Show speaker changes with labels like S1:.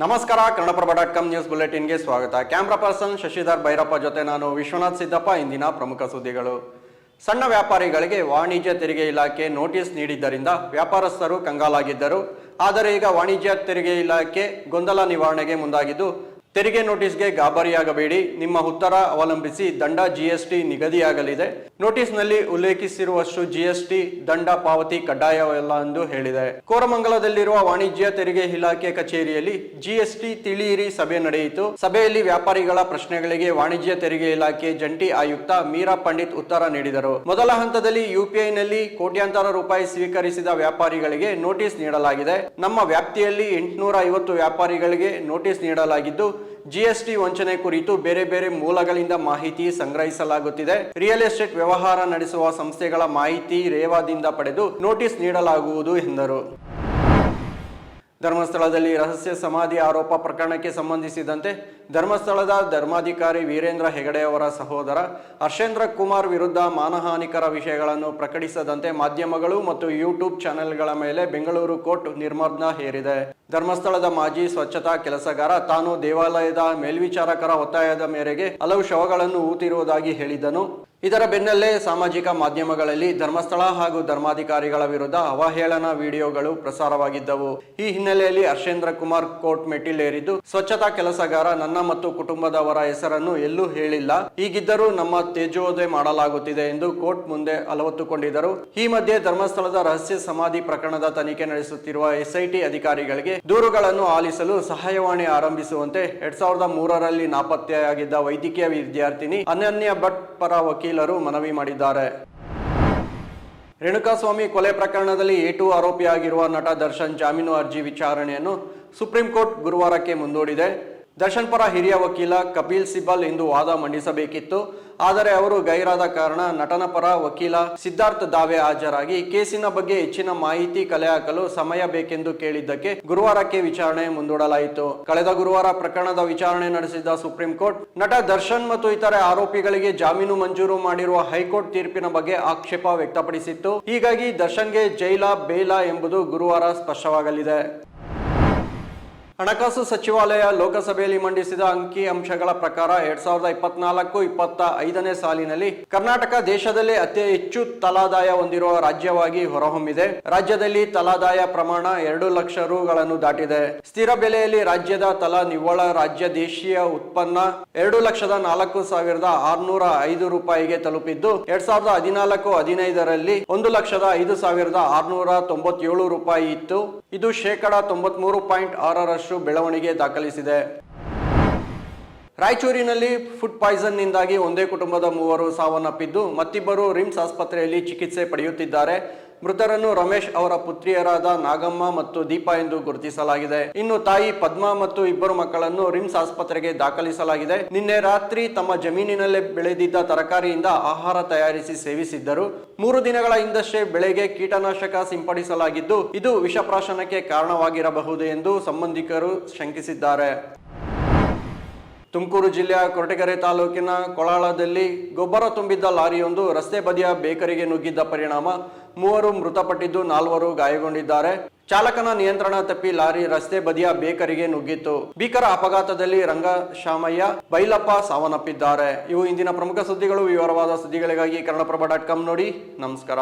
S1: ನಮಸ್ಕಾರ. ಕನ್ನಡಪ್ರಭ.com ನ್ಯೂಸ್ ಬುಲೆಟಿನ್ಗೆ ಸ್ವಾಗತ. Camera person Shashidhar Bhyrappa ಜೊತೆ ನಾನು ವಿಶ್ವನಾಥ್ ಸಿದ್ದಪ್ಪ. ಇಂದಿನ ಪ್ರಮುಖ ಸುದ್ದಿಗಳು. ಸಣ್ಣ ವ್ಯಾಪಾರಿಗಳಿಗೆ ವಾಣಿಜ್ಯ ತೆರಿಗೆ ಇಲಾಖೆ ನೋಟಿಸ್ ನೀಡಿದ್ದರಿಂದ ವ್ಯಾಪಾರಸ್ಥರು ಕಂಗಾಲಾಗಿದ್ದರು. ಆದರೆ ಈಗ ವಾಣಿಜ್ಯ ತೆರಿಗೆ ಇಲಾಖೆ ಗೊಂದಲ ನಿವಾರಣೆಗೆ ಮುಂದಾಗಿದ್ದು, ತೆರಿಗೆ ನೋಟಿಸ್ಗೆ ಗಾಬರಿಯಾಗಬೇಡಿ, ನಿಮ್ಮ ಉತ್ತರ ಅವಲಂಬಿಸಿ ದಂಡ ಜಿಎಸ್ಟಿ ನಿಗದಿಯಾಗಲಿದೆ. ನೋಟಿಸ್ನಲ್ಲಿ ಉಲ್ಲೇಖಿಸಿರುವಷ್ಟು ಜಿಎಸ್ಟಿ ದಂಡ ಪಾವತಿ ಕಡ್ಡಾಯವಲ್ಲ ಎಂದು ಹೇಳಿದೆ. ಕೋರಮಂಗಲದಲ್ಲಿರುವ ವಾಣಿಜ್ಯ ತೆರಿಗೆ ಇಲಾಖೆ ಕಚೇರಿಯಲ್ಲಿ ಜಿಎಸ್ಟಿ ತಿಳಿಯಿರಿ ಸಭೆ ನಡೆಯಿತು. ಸಭೆಯಲ್ಲಿ ವ್ಯಾಪಾರಿಗಳ ಪ್ರಶ್ನೆಗಳಿಗೆ ವಾಣಿಜ್ಯ ತೆರಿಗೆ ಇಲಾಖೆ ಜಂಟಿ ಆಯುಕ್ತ ಮೀರಾ ಪಂಡಿತ್ ಉತ್ತರ ನೀಡಿದರು. ಮೊದಲ ಹಂತದಲ್ಲಿ ಯುಪಿಐನಲ್ಲಿ ಕೋಟ್ಯಾಂತರ ರೂಪಾಯಿ ಸ್ವೀಕರಿಸಿದ ವ್ಯಾಪಾರಿಗಳಿಗೆ ನೋಟಿಸ್ ನೀಡಲಾಗಿದೆ. ನಮ್ಮ ವ್ಯಾಪ್ತಿಯಲ್ಲಿ 850 ವ್ಯಾಪಾರಿಗಳಿಗೆ ನೋಟಿಸ್ ನೀಡಲಾಗಿದ್ದು, ಜಿಎಸ್ಟಿ ವಂಚನೆ ಕುರಿತು ಬೇರೆ ಬೇರೆ ಮೂಲಗಳಿಂದ ಮಾಹಿತಿ ಸಂಗ್ರಹಿಸಲಾಗುತ್ತಿದೆ. ರಿಯಲ್ ಎಸ್ಟೇಟ್ ವ್ಯವಹಾರ ನಡೆಸುವ ಸಂಸ್ಥೆಗಳ ಮಾಹಿತಿ ರೇವಾದಿಂದ ಪಡೆದು ನೋಟಿಸ್ ನೀಡಲಾಗುವುದು ಎಂದರು. ಧರ್ಮಸ್ಥಳದಲ್ಲಿ ರಹಸ್ಯ ಸಮಾಧಿ ಆರೋಪ ಪ್ರಕರಣಕ್ಕೆ ಸಂಬಂಧಿಸಿದಂತೆ ಧರ್ಮಸ್ಥಳದ ಧರ್ಮಾಧಿಕಾರಿ ವೀರೇಂದ್ರ ಹೆಗಡೆ ಅವರ ಸಹೋದರ ಹರ್ಷೇಂದ್ರ ಕುಮಾರ್ ವಿರುದ್ಧ ಮಾನಹಾನಿಕರ ವಿಷಯಗಳನ್ನು ಪ್ರಕಟಿಸದಂತೆ ಮಾಧ್ಯಮಗಳು ಮತ್ತು ಯೂಟ್ಯೂಬ್ ಚಾನೆಲ್ಗಳ ಮೇಲೆ ಬೆಂಗಳೂರು ಕೋರ್ಟ್ ನಿರ್ಬಂಧ ಹೇರಿದೆ. ಧರ್ಮಸ್ಥಳದ ಮಾಜಿ ಸ್ವಚ್ಛತಾ ಕೆಲಸಗಾರ ತಾನು ದೇವಾಲಯದ ಮೇಲ್ವಿಚಾರಕರ ಒತ್ತಾಯದ ಮೇರೆಗೆ ಹಲವು ಶವಗಳನ್ನು ಊತಿರುವುದಾಗಿ ಹೇಳಿದ್ದನು. ಇದರ ಬೆನ್ನಲ್ಲೇ ಸಾಮಾಜಿಕ ಮಾಧ್ಯಮಗಳಲ್ಲಿ ಧರ್ಮಸ್ಥಳ ಹಾಗೂ ಧರ್ಮಾಧಿಕಾರಿಗಳ ವಿರುದ್ಧ ಅವಹೇಳನ ವಿಡಿಯೋಗಳು ಪ್ರಸಾರವಾಗಿದ್ದವು. ಈ ಹಿನ್ನೆಲೆಯಲ್ಲಿ ಹರ್ಷೇಂದ್ರ ಕುಮಾರ್ ಕೋರ್ಟ್ ಮೆಟ್ಟಿಲೇರಿದ್ದು, ಸ್ವಚ್ಛತಾ ಕೆಲಸಗಾರ ನನ್ನ ಮತ್ತು ಕುಟುಂಬದವರ ಹೆಸರನ್ನು ಎಲ್ಲೂ ಹೇಳಿಲ್ಲ, ಹೀಗಿದ್ದರೂ ನಮ್ಮ ತೇಜೋವಧೆ ಮಾಡಲಾಗುತ್ತಿದೆ ಎಂದು ಕೋರ್ಟ್ ಮುಂದೆ ಅಲವತ್ತುಕೊಂಡಿದ್ದರು. ಈ ಮಧ್ಯೆ ಧರ್ಮಸ್ಥಳದ ರಹಸ್ಯ ಸಮಾಧಿ ಪ್ರಕರಣದ ತನಿಖೆ ನಡೆಸುತ್ತಿರುವ ಎಸ್ಐಟಿ ಅಧಿಕಾರಿಗಳಿಗೆ ದೂರುಗಳನ್ನು ಆಲಿಸಲು ಸಹಾಯವಾಣಿ ಆರಂಭಿಸುವಂತೆ 2003ರಲ್ಲಿ ನಾಪತ್ತೆಯಾಗಿದ್ದ ವೈದ್ಯಕೀಯ ವಿದ್ಯಾರ್ಥಿನಿ ಅನನ್ಯ ಭಟ್ ಪರ ವಕೀಲರು ಮನವಿ ಮಾಡಿದ್ದಾರೆ. ರೇಣುಕಾಸ್ವಾಮಿ ಕೊಲೆ ಪ್ರಕರಣದಲ್ಲಿ A2 ಆರೋಪಿಯಾಗಿರುವ ನಟ ದರ್ಶನ್ ಜಾಮೀನು ಅರ್ಜಿ ವಿಚಾರಣೆಯನ್ನು ಸುಪ್ರೀಂ ಕೋರ್ಟ್ ಗುರುವಾರಕ್ಕೆ ಮುಂದೂಡಿದೆ. ದರ್ಶನ್ ಪರ ಹಿರಿಯ ವಕೀಲ ಕಪಿಲ್ ಸಿಬಲ್ ಇಂದು ವಾದ ಮಂಡಿಸಬೇಕಿತ್ತು. ಆದರೆ ಅವರು ಗೈರಾದ ಕಾರಣ ನಟನ ಪರ ವಕೀಲ ಸಿದ್ಧಾರ್ಥ್ ದಾವೆ ಹಾಜರಾಗಿ ಕೇಸಿನ ಬಗ್ಗೆ ಹೆಚ್ಚಿನ ಮಾಹಿತಿ ಕಲೆ ಹಾಕಲು ಸಮಯ ಬೇಕೆಂದು ಕೇಳಿದ್ದಕ್ಕೆ ಗುರುವಾರಕ್ಕೆ ವಿಚಾರಣೆ ಮುಂದೂಡಲಾಯಿತು. ಕಳೆದ ಗುರುವಾರ ಪ್ರಕರಣದ ವಿಚಾರಣೆ ನಡೆಸಿದ ಸುಪ್ರೀಂ ಕೋರ್ಟ್ ನಟ ದರ್ಶನ್ ಮತ್ತು ಇತರೆ ಆರೋಪಿಗಳಿಗೆ ಜಾಮೀನು ಮಂಜೂರು ಮಾಡಿರುವ ಹೈಕೋರ್ಟ್ ತೀರ್ಪಿನ ಬಗ್ಗೆ ಆಕ್ಷೇಪ ವ್ಯಕ್ತಪಡಿಸಿತ್ತು. ಹೀಗಾಗಿ ದರ್ಶನ್ಗೆ ಜೈಲ ಬೇಲ ಎಂಬುದು ಗುರುವಾರ ಸ್ಪಷ್ಟವಾಗಲಿದೆ. ಹಣಕಾಸು ಸಚಿವಾಲಯ ಲೋಕಸಭೆಯಲ್ಲಿ ಮಂಡಿಸಿದ ಅಂಕಿ ಅಂಶಗಳ ಪ್ರಕಾರ 2024-25ನೇ ಸಾಲಿನಲ್ಲಿ ಕರ್ನಾಟಕ ದೇಶದಲ್ಲೇ ಅತಿ ಹೆಚ್ಚು ತಲಾದಾಯ ಹೊಂದಿರುವ ರಾಜ್ಯವಾಗಿ ಹೊರಹೊಮ್ಮಿದೆ. ರಾಜ್ಯದಲ್ಲಿ ತಲಾದಾಯ ಪ್ರಮಾಣ 2 ಲಕ್ಷ ರುಗಳನ್ನು ದಾಟಿದೆ. ಸ್ಥಿರ ಬೆಲೆಯಲ್ಲಿ ರಾಜ್ಯದ ತಲಾ ನಿವ್ವಳ ರಾಜ್ಯ ದೇಶೀಯ ಉತ್ಪನ್ನ 2,04,605 ರೂಪಾಯಿಗೆ ತಲುಪಿದ್ದು, 2014-15ರಲ್ಲಿ 1,05,697 ರೂಪಾಯಿ ಇತ್ತು. ಇದು ಶೇಕಡಾ 93.6% ಬೆಳವಣಿಗೆ ದಾಖಲಿಸಿದೆ. ರಾಯಚೂರಿನಲ್ಲಿ ಫುಡ್ ಪಾಯ್ಸನ್ ನಿಂದಾಗಿ ಒಂದೇ ಕುಟುಂಬದ 3 ಸಾವನ್ನಪ್ಪಿದ್ದು, ಮತ್ತಿಬ್ಬರು ರಿಮ್ಸ್ ಆಸ್ಪತ್ರೆಯಲ್ಲಿ ಚಿಕಿತ್ಸೆ ಪಡೆಯುತ್ತಿದ್ದಾರೆ. ಮೃತರನ್ನು ರಮೇಶ್ ಅವರ ಪುತ್ರಿಯರಾದ ನಾಗಮ್ಮ ಮತ್ತು ದೀಪಾ ಎಂದು ಗುರುತಿಸಲಾಗಿದೆ. ಇನ್ನು ತಾಯಿ ಪದ್ಮಾ ಮತ್ತು ಇಬ್ಬರು ಮಕ್ಕಳನ್ನು ರಿಮ್ಸ್ ಆಸ್ಪತ್ರೆಗೆ ದಾಖಲಿಸಲಾಗಿದೆ. ನಿನ್ನೆ ರಾತ್ರಿ ತಮ್ಮ ಜಮೀನಿನಲ್ಲೇ ಬೆಳೆದಿದ್ದ ತರಕಾರಿಯಿಂದ ಆಹಾರ ತಯಾರಿಸಿ ಸೇವಿಸಿದ್ದರು. 3 ದಿನಗಳ ಹಿಂದಷ್ಟೇ ಬೆಳೆಗೆ ಕೀಟನಾಶಕ ಸಿಂಪಡಿಸಲಾಗಿದ್ದು, ಇದು ವಿಷಪ್ರಾಶನಕ್ಕೆ ಕಾರಣವಾಗಿರಬಹುದು ಎಂದು ಸಂಬಂಧಿಕರು ಶಂಕಿಸಿದ್ದಾರೆ. ತುಮಕೂರು ಜಿಲ್ಲೆಯ ಕೊರಟಗೆರೆ ತಾಲೂಕಿನ ಕೊಳಾಳದಲ್ಲಿ ಗೊಬ್ಬರ ತುಂಬಿದ್ದ ಲಾರಿಯೊಂದು ರಸ್ತೆ ಬದಿಯ ಬೇಕರಿಗೆ ನುಗ್ಗಿದ್ದ ಪರಿಣಾಮ 3 ಮೃತಪಟ್ಟಿದ್ದು, 4 ಗಾಯಗೊಂಡಿದ್ದಾರೆ. ಚಾಲಕನ ನಿಯಂತ್ರಣ ತಪ್ಪಿ ಲಾರಿ ರಸ್ತೆ ಬದಿಯ ಬೇಕರಿಗೆ ನುಗ್ಗಿತ್ತು. ಭೀಕರ ಅಪಘಾತದಲ್ಲಿ ರಂಗಶಾಮಯ್ಯ, ಬೈಲಪ್ಪ ಸಾವನ್ನಪ್ಪಿದ್ದಾರೆ. ಇವು ಇಂದಿನ ಪ್ರಮುಖ ಸುದ್ದಿಗಳು. ವಿವರವಾದ ಸುದ್ದಿಗಳಿಗಾಗಿ ಕನ್ನಡಪ್ರಭ.com ನೋಡಿ. ನಮಸ್ಕಾರ.